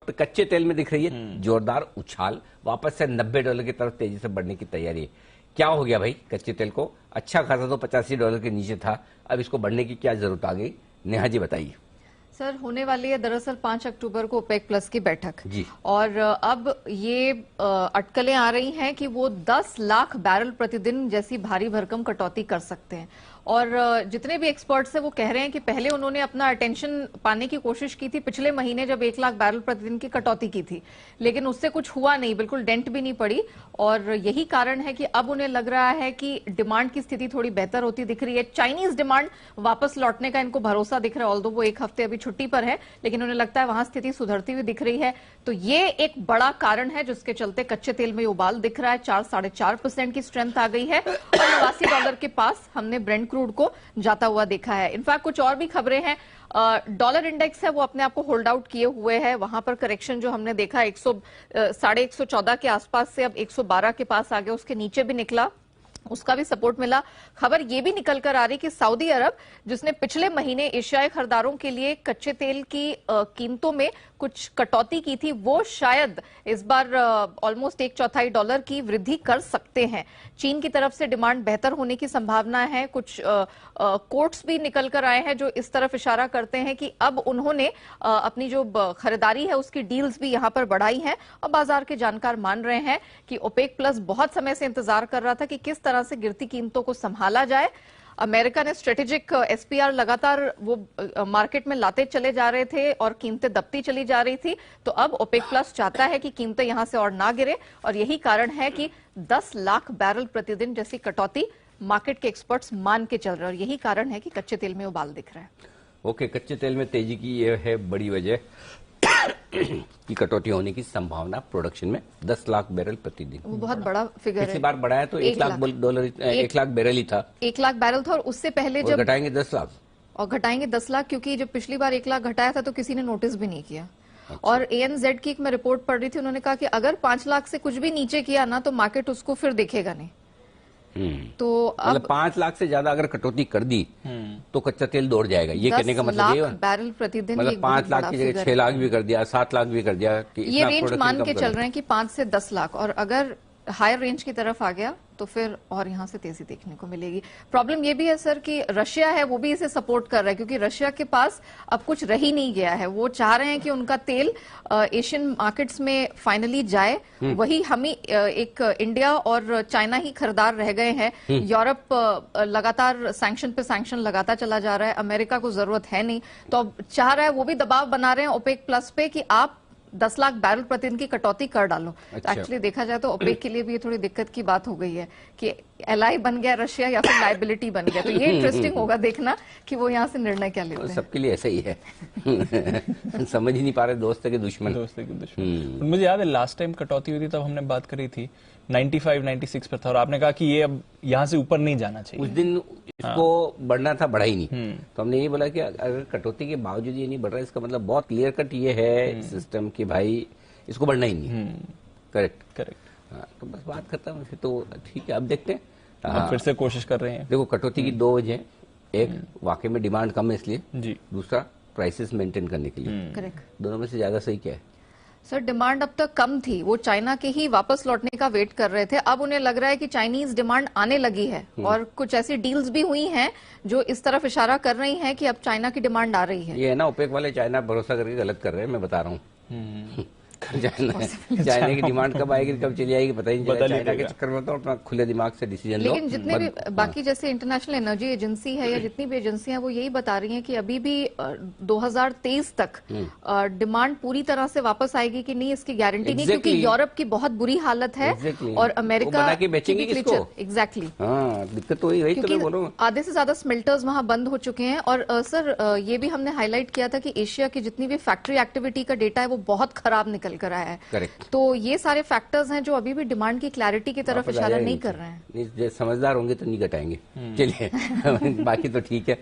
तो कच्चे तेल में दिख रही है जोरदार उछाल, वापस से $90 की तरफ तेजी से बढ़ने की तैयारी है। क्या हो गया भाई कच्चे तेल को? अच्छा खासा तो $85 के नीचे था, अब इसको बढ़ने की क्या जरूरत आ गई? नेहा जी बताइए। सर, होने वाली है दरअसल 5 अक्टूबर को ओपेक प्लस की बैठक जी। और अब ये अटकलें आ रही हैं कि वो 10 लाख बैरल प्रतिदिन जैसी भारी भरकम कटौती कर सकते हैं। और जितने भी एक्सपर्ट्स हैं वो कह रहे हैं कि पहले उन्होंने अपना अटेंशन पाने की कोशिश की थी पिछले महीने जब 1 लाख बैरल प्रतिदिन की कटौती की थी, लेकिन उससे कुछ हुआ नहीं, बिल्कुल डेंट भी नहीं पड़ी। और यही कारण है कि अब उन्हें लग रहा है कि डिमांड की स्थिति थोड़ी बेहतर होती दिख रही है। चाइनीज डिमांड वापस लौटने का इनको भरोसा दिख रहा है, ऑल्दो वो एक हफ्ते अभी छुट्टी पर है, लेकिन उन्हें लगता है वहां स्थिति सुधरती हुई दिख रही है। तो ये एक बड़ा कारण है जिसके चलते कच्चे तेल में उबाल दिख रहा है। 4-4.5% की स्ट्रेंथ आ गई है और $89 के पास हमने ब्रेंट क्रूड को जाता हुआ देखा है। इनफैक्ट कुछ और भी खबरें हैं। डॉलर इंडेक्स है वो अपने आप को होल्ड आउट किए हुए है। वहां पर करेक्शन जो हमने देखा 114 के आसपास से अब 112 के पास आ गया, उसके नीचे भी निकला, उसका भी सपोर्ट मिला। खबर यह भी निकल कर आ रही कि सऊदी अरब, जिसने पिछले महीने एशियाई खरीदारों के लिए कच्चे तेल की कीमतों में कुछ कटौती की थी, वो शायद इस बार ऑलमोस्ट $1/4 की वृद्धि कर सकते हैं। चीन की तरफ से डिमांड बेहतर होने की संभावना है। कुछ कोर्ट्स भी निकल कर आए हैं जो इस तरफ इशारा करते हैं कि अब उन्होंने अपनी जो खरीदारी है उसकी डील्स भी यहां पर बढ़ाई हैं। और बाजार के जानकार मान रहे हैं कि ओपेक प्लस बहुत समय से इंतजार कर रहा था कि किस तरह से गिरती कीमतों को संभाला जाए। अमेरिका ने स्ट्रेटेजिक एसपीआर लगातार वो मार्केट में लाते चले जा रहे थे और कीमतें दबती चली जा रही थी। तो अब ओपेक प्लस चाहता है कि कीमतें यहां से और ना गिरे, और यही कारण है कि 10 लाख बैरल प्रतिदिन जैसी कटौती मार्केट के एक्सपर्ट्स मान के चल रहे हैं। और यही कारण है कि कच्चे तेल में उबाल दिख रहा है। ओके, कच्चे तेल में तेजी की ये है बड़ी वजह की कटौती होने की संभावना प्रोडक्शन में। 10 लाख बैरल प्रतिदिन, वो बहुत बड़ा फिगर है। पिछली बार बढ़ाया तो 1 लाख बैरल ही था। 1 लाख बैरल था, और उससे पहले जब घटाएंगे 10 लाख और घटाएंगे 10 लाख, क्योंकि जब पिछली बार 1 लाख घटाया था तो किसी ने नोटिस भी नहीं किया। अच्छा। और ANZ की एक मैं रिपोर्ट पढ़ रही थी, उन्होंने कहा कि अगर 5 लाख से कुछ भी नीचे किया ना तो मार्केट उसको फिर देखेगा नहीं। तो अब 5 लाख से ज्यादा अगर कटौती कर दी तो कच्चा तेल दौड़ जाएगा, ये कहने का मतलब ये बैरल प्रतिदिन, मतलब 5 लाख की जगह 6 लाख भी कर दिया, 7 लाख भी कर दिया कि ये रेंज मान के चल रहे हैं कि 5 से 10 लाख, और अगर हायर रेंज की तरफ आ गया तो फिर और यहां से तेजी देखने को मिलेगी। प्रॉब्लम ये भी है सर कि रशिया है वो भी इसे सपोर्ट कर रहा है, क्योंकि रशिया के पास अब कुछ रह ही नहीं गया है। वो चाह रहे हैं कि उनका तेल एशियन मार्केट्स में फाइनली जाए। वही हम ही एक इंडिया और चाइना ही खरीदार रह गए हैं। यूरोप लगातार सैंक्शन पे सैंक्शन लगाता चला जा रहा है, अमेरिका को जरूरत है नहीं, तो अब चाह रहा है, वो भी दबाव बना रहे हैं ओपेक प्लस पे कि आप 10 लाख बैरल प्रतिदिन की कटौती कर डालो। अच्छा। तो एक्चुअली देखा जाए तो ओपेक के लिए भी ये थोड़ी दिक्कत की बात हो गई है कि एलाई बन गया रशिया या फिर लायबिलिटी बन गया। तो ये इंटरेस्टिंग होगा देखना कि वो यहाँ से निर्णय क्या लेते हैं। सबके लिए ऐसा ही है समझ ही नहीं पा रहे, दोस्त के दुश्मन। मुझे याद है लास्ट टाइम कटौती हुई थी तब हमने बात करी थी 95-96 पर था, और आपने कहा कि ये अब यहाँ से ऊपर नहीं जाना चाहिए। उस दिन इसको बढ़ना था, बढ़ा ही नहीं। तो हमने ये बोला कि अगर कटौती के बावजूद ये नहीं बढ़ रहा है, इसका मतलब बहुत क्लियर कट ये है सिस्टम कि भाई इसको बढ़ना ही नहीं। करेक्ट। हाँ, तो बस बात खत्म है। तो ठीक है, अब देखते हैं। फिर से कोशिश कर रहे हैं। देखो, कटौती की 2 वजह, एक वाकई में डिमांड कम है इसलिए जी, दूसरा प्राइसेस मेंटेन करने के लिए। करेक्ट। दोनों में से ज्यादा सही क्या है? सर, डिमांड अब तक कम थी, वो चाइना के ही वापस लौटने का वेट कर रहे थे। अब उन्हें लग रहा है कि चाइनीज डिमांड आने लगी है, और कुछ ऐसी डील्स भी हुई हैं जो इस तरफ इशारा कर रही हैं कि अब चाइना की डिमांड आ रही है। ये है ना, ओपेक वाले चाइना भरोसा करके गलत कर रहे हैं, मैं बता रहा हूँ। चाइना की डिमांड कब आएगी कब चली आएगी पता ही नहीं चलेगा। चाइना के चक्कर में तो अपना खुले दिमाग से डिसीजन लो। लेकिन जितने भी बाकी जैसे इंटरनेशनल एनर्जी एजेंसी है या जितनी भी एजेंसियां, वो यही बता रही हैं कि अभी भी 2023 तक डिमांड पूरी तरह से वापस आएगी कि नहीं इसकी गारंटी नहीं, क्योंकि यूरोप की बहुत बुरी हालत है और अमेरिका बेचेंगे किसको? एग्जैक्टली, दिक्कत तो वही तो मैं बोल रहा हूँ। आधे से ज्यादा स्मेल्टर्स वहां बंद हो चुके हैं। और सर, ये भी हमने हाईलाइट किया था कि एशिया की जितनी भी फैक्ट्री एक्टिविटी का डेटा है वो बहुत खराब निकल कर आया है। करेक्ट। तो ये सारे फैक्टर्स हैं जो अभी भी डिमांड की क्लैरिटी की तरफ इशारा नहीं कर रहे हैं। समझदार होंगे तो नहीं घटाएंगे। चलिए बाकी तो ठीक है।